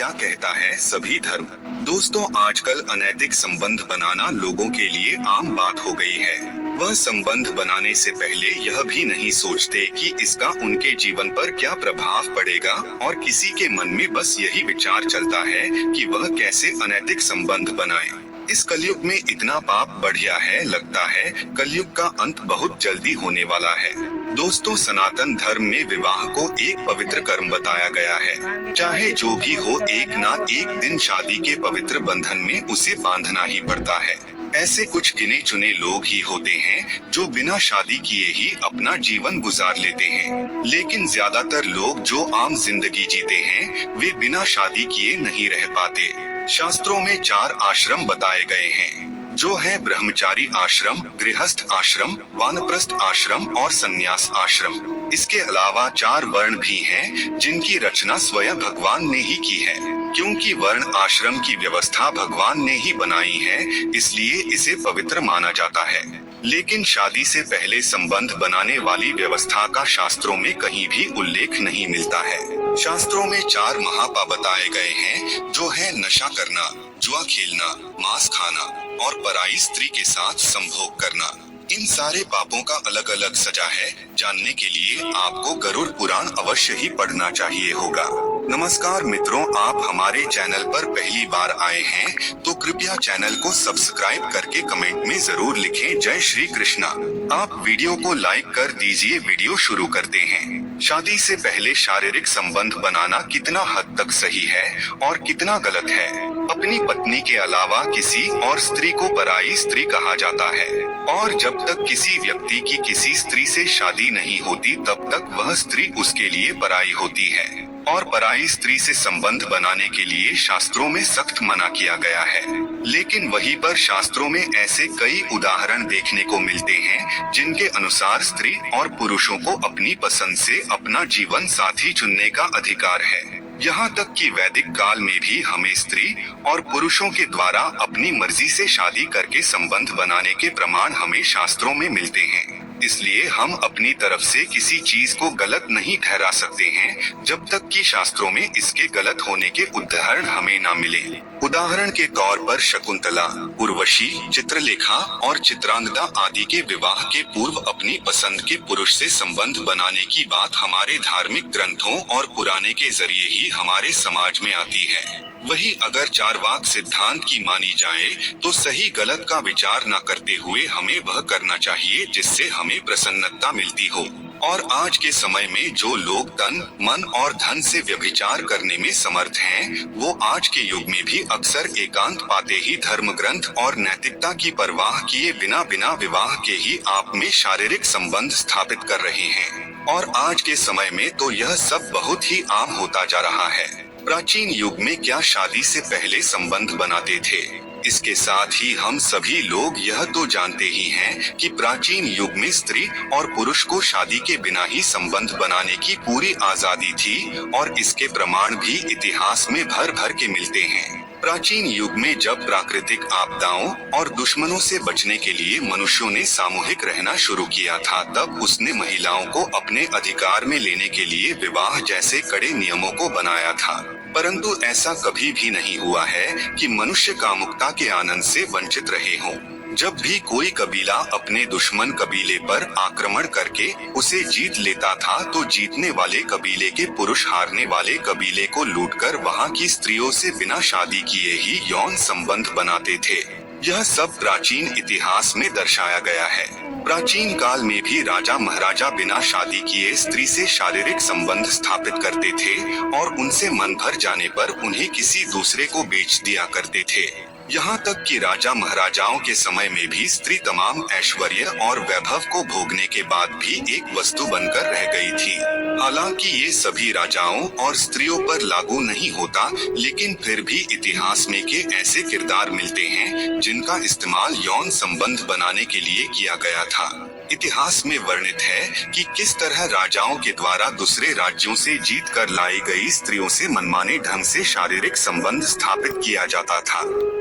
क्या कहता है सभी धर्म। दोस्तों, आजकल अनैतिक संबंध बनाना लोगों के लिए आम बात हो गई है। वह संबंध बनाने से पहले यह भी नहीं सोचते कि इसका उनके जीवन पर क्या प्रभाव पड़ेगा, और किसी के मन में बस यही विचार चलता है कि वह कैसे अनैतिक संबंध बनाए। इस कलयुग में इतना पाप बढ़ गया है, लगता है कलयुग का अंत बहुत जल्दी होने वाला है। दोस्तों, सनातन धर्म में विवाह को एक पवित्र कर्म बताया गया है। चाहे जो भी हो, एक ना एक दिन शादी के पवित्र बंधन में उसे बांधना ही पड़ता है। ऐसे कुछ गिने चुने लोग ही होते हैं जो बिना शादी किए ही अपना जीवन गुजार लेते हैं, लेकिन ज्यादातर लोग जो आम जिंदगी जीते हैं वे बिना शादी किए नहीं रह पाते। शास्त्रों में 4 आश्रम बताए गए हैं, जो है ब्रह्मचारी आश्रम, गृहस्थ आश्रम, वानप्रस्थ आश्रम और संन्यास आश्रम। इसके अलावा 4 वर्ण भी हैं, जिनकी रचना स्वयं भगवान ने ही की है। क्योंकि वर्ण आश्रम की व्यवस्था भगवान ने ही बनाई है, इसलिए इसे पवित्र माना जाता है। लेकिन शादी से पहले संबंध बनाने वाली व्यवस्था का शास्त्रों में कहीं भी उल्लेख नहीं मिलता है। शास्त्रों में 4 महापाप बताए गए हैं, जो है नशा करना, जुआ खेलना, मांस खाना और पराई स्त्री के साथ संभोग करना। इन सारे पापों का अलग अलग सजा है। जानने के लिए आपको गरुड़ पुराण अवश्य ही पढ़ना चाहिए होगा। नमस्कार मित्रों, आप हमारे चैनल पर पहली बार आए हैं तो कृपया चैनल को सब्सक्राइब करके कमेंट में जरूर लिखें जय श्री कृष्णा। आप वीडियो को लाइक कर दीजिए। वीडियो शुरू करते हैं। शादी से पहले शारीरिक संबंध बनाना कितना हद तक सही है और कितना गलत है। अपनी पत्नी के अलावा किसी और स्त्री को पराई स्त्री कहा जाता है, और जब तक किसी व्यक्ति की किसी स्त्री से शादी नहीं होती तब तक वह स्त्री उसके लिए पराई होती है। और पराई स्त्री से संबंध बनाने के लिए शास्त्रों में सख्त मना किया गया है। लेकिन वहीं पर शास्त्रों में ऐसे कई उदाहरण देखने को मिलते हैं जिनके अनुसार स्त्री और पुरुषों को अपनी पसंद से अपना जीवन साथी चुनने का अधिकार है। यहाँ तक कि वैदिक काल में भी हमें स्त्री और पुरुषों के द्वारा अपनी मर्जी से शादी करके संबंध बनाने के प्रमाण हमें शास्त्रों में मिलते हैं। इसलिए हम अपनी तरफ से किसी चीज को गलत नहीं ठहरा सकते हैं जब तक कि शास्त्रों में इसके गलत होने के उदाहरण हमें न मिले। उदाहरण के तौर पर शकुंतला, उर्वशी, चित्रलेखा और चित्रांगदा आदि के विवाह के पूर्व अपनी पसंद के पुरुष से संबंध बनाने की बात हमारे धार्मिक ग्रंथों और पुराने के जरिए ही हमारे समाज में आती है। वही अगर चारवाक सिद्धांत की मानी जाए तो सही गलत का विचार न करते हुए हमें वह करना चाहिए जिससे हमें प्रसन्नता मिलती हो। और आज के समय में जो लोग तन, मन और धन से व्यभिचार करने में समर्थ हैं, वो आज के युग में भी अक्सर एकांत पाते ही धर्म ग्रंथ और नैतिकता की परवाह किए बिना बिना विवाह के ही आप में शारीरिक संबंध स्थापित कर रहे हैं। और आज के समय में तो यह सब बहुत ही आम होता जा रहा है। प्राचीन युग में क्या शादी से पहले संबंध बनाते थे? इसके साथ ही हम सभी लोग यह तो जानते ही हैं कि प्राचीन युग में स्त्री और पुरुष को शादी के बिना ही संबंध बनाने की पूरी आजादी थी, और इसके प्रमाण भी इतिहास में भर भर के मिलते हैं। प्राचीन युग में जब प्राकृतिक आपदाओं और दुश्मनों से बचने के लिए मनुष्यों ने सामूहिक रहना शुरू किया था, तब उसने महिलाओं को अपने अधिकार में लेने के लिए विवाह जैसे कड़े नियमों को बनाया था। परंतु ऐसा कभी भी नहीं हुआ है कि मनुष्य कामुकता के आनंद से वंचित रहे हों। जब भी कोई कबीला अपने दुश्मन कबीले पर आक्रमण करके उसे जीत लेता था, तो जीतने वाले कबीले के पुरुष हारने वाले कबीले को लूटकर वहां की स्त्रियों से बिना शादी किए ही यौन संबंध बनाते थे। यह सब प्राचीन इतिहास में दर्शाया गया है। प्राचीन काल में भी राजा महाराजा बिना शादी किए स्त्री से शारीरिक संबंध स्थापित करते थे, और उनसे मन भर जाने पर उन्हें किसी दूसरे को बेच दिया करते थे। यहाँ तक कि राजा महाराजाओं के समय में भी स्त्री तमाम ऐश्वर्य और वैभव को भोगने के बाद भी एक वस्तु बनकर रह गई थी। हालांकि ये सभी राजाओं और स्त्रियों पर लागू नहीं होता, लेकिन फिर भी इतिहास में के ऐसे किरदार मिलते हैं जिनका इस्तेमाल यौन संबंध बनाने के लिए किया गया था। इतिहास में वर्णित है कि किस तरह राजाओं के द्वारा दूसरे राज्यों से जीत कर लाई गई स्त्रियों से मनमाने ढंग से शारीरिक संबंध स्थापित किया जाता था।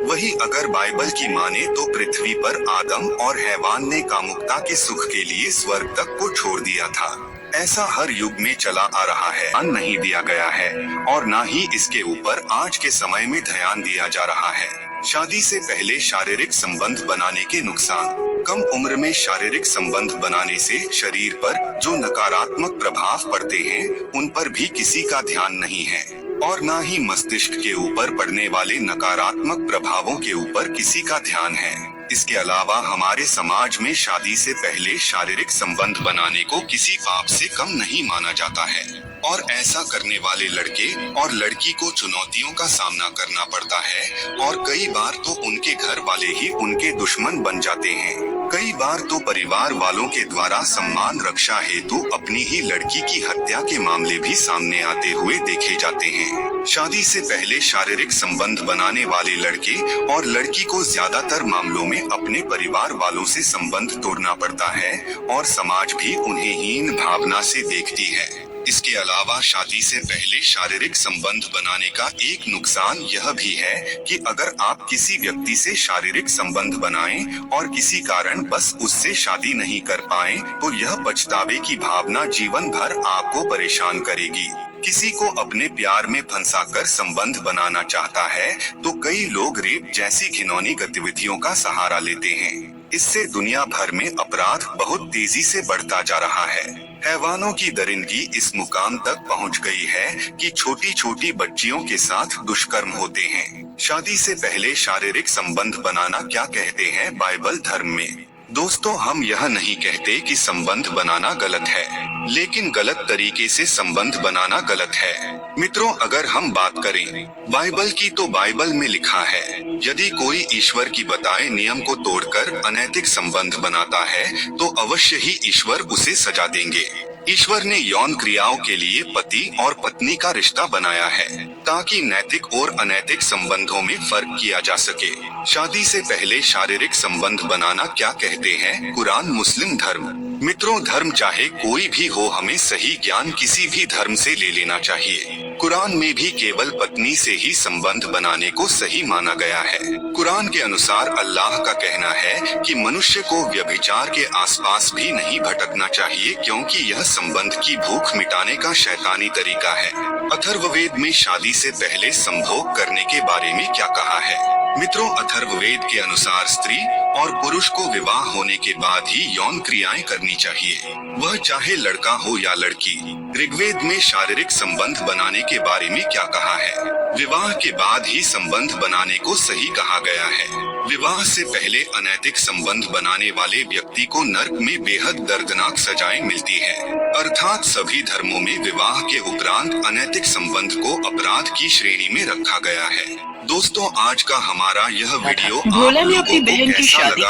वही अगर बाइबल की माने तो पृथ्वी पर आदम और हैवान ने कामुकता के सुख के लिए स्वर्ग तक को छोड़ दिया था। ऐसा हर युग में चला आ रहा है, ध्यान नहीं दिया गया है और ना ही इसके ऊपर आज के समय में ध्यान दिया जा रहा है। शादी से पहले शारीरिक संबंध बनाने के नुकसान। कम उम्र में शारीरिक संबंध बनाने से शरीर पर जो नकारात्मक प्रभाव पड़ते हैं उन पर भी किसी का ध्यान नहीं है और ना ही मस्तिष्क के ऊपर पड़ने वाले नकारात्मक प्रभावों के ऊपर किसी का ध्यान है। इसके अलावा हमारे समाज में शादी से पहले शारीरिक संबंध बनाने को किसी पाप से कम नहीं माना जाता है और ऐसा करने वाले लड़के और लड़की को चुनौतियों का सामना करना पड़ता है और कई बार तो उनके घर वाले ही उनके दुश्मन बन जाते हैं। कई बार तो परिवार वालों के द्वारा सम्मान रक्षा हेतु अपनी ही लड़की की हत्या के मामले भी सामने आते हुए देखे जाते हैं। शादी से पहले शारीरिक संबंध बनाने वाले लड़के और लड़की को ज्यादातर मामलों में अपने परिवार वालों से संबंध तोड़ना पड़ता है और समाज भी उन्हें हीन भावना से देखती है। इसके अलावा शादी से पहले शारीरिक संबंध बनाने का एक नुकसान यह भी है कि अगर आप किसी व्यक्ति से शारीरिक संबंध बनाएं और किसी कारण बस उससे शादी नहीं कर पाएं, तो यह पछतावे की भावना जीवन भर आपको परेशान करेगी। किसी को अपने प्यार में फंसाकर संबंध बनाना चाहता है तो कई लोग रेप जैसी घिनौनी गतिविधियों का सहारा लेते हैं। इससे दुनिया भर में अपराध बहुत तेजी से बढ़ता जा रहा है। हैवानों की दरिंदगी इस मुकाम तक पहुंच गई है कि छोटी छोटी बच्चियों के साथ दुष्कर्म होते हैं। शादी से पहले शारीरिक संबंध बनाना क्या कहते हैं बाइबल धर्म में? दोस्तों, हम यह नहीं कहते कि संबंध बनाना गलत है, लेकिन गलत तरीके से संबंध बनाना गलत है। मित्रों, अगर हम बात करें बाइबल की तो बाइबल में लिखा है, यदि कोई ईश्वर की बताए नियम को तोड़कर अनैतिक संबंध बनाता है तो अवश्य ही ईश्वर उसे सजा देंगे। ईश्वर ने यौन क्रियाओं के लिए पति और पत्नी का रिश्ता बनाया है ताकि नैतिक और अनैतिक संबंधों में फर्क किया जा सके। शादी से पहले शारीरिक संबंध बनाना क्या कहते हैं कुरान मुस्लिम धर्म? मित्रों, धर्म चाहे कोई भी हो, हमें सही ज्ञान किसी भी धर्म से ले लेना चाहिए। कुरान में भी केवल पत्नी से ही संबंध बनाने को सही माना गया है। कुरान के अनुसार अल्लाह का कहना है कि मनुष्य को व्यभिचार के आसपास भी नहीं भटकना चाहिए, क्योंकि यह संबंध की भूख मिटाने का शैतानी तरीका है। अथर्ववेद में शादी से पहले संभोग करने के बारे में क्या कहा है? मित्रों, अथर्ववेद के अनुसार स्त्री और पुरुष को विवाह होने के बाद ही यौन क्रियाएं करनी चाहिए, वह चाहे लड़का हो या लड़की। ऋग्वेद में शारीरिक संबंध बनाने के बारे में क्या कहा है? विवाह के बाद ही संबंध बनाने को सही कहा गया है। विवाह से पहले अनैतिक संबंध बनाने वाले व्यक्ति को नर्क में बेहद दर्दनाक सजाएं मिलती है। अर्थात सभी धर्मों में विवाह के उपरांत अनैतिक संबंध को अपराध की श्रेणी में रखा गया है। दोस्तों, आज का हमारा यह वीडियो आप लोगों को कैसा लगा?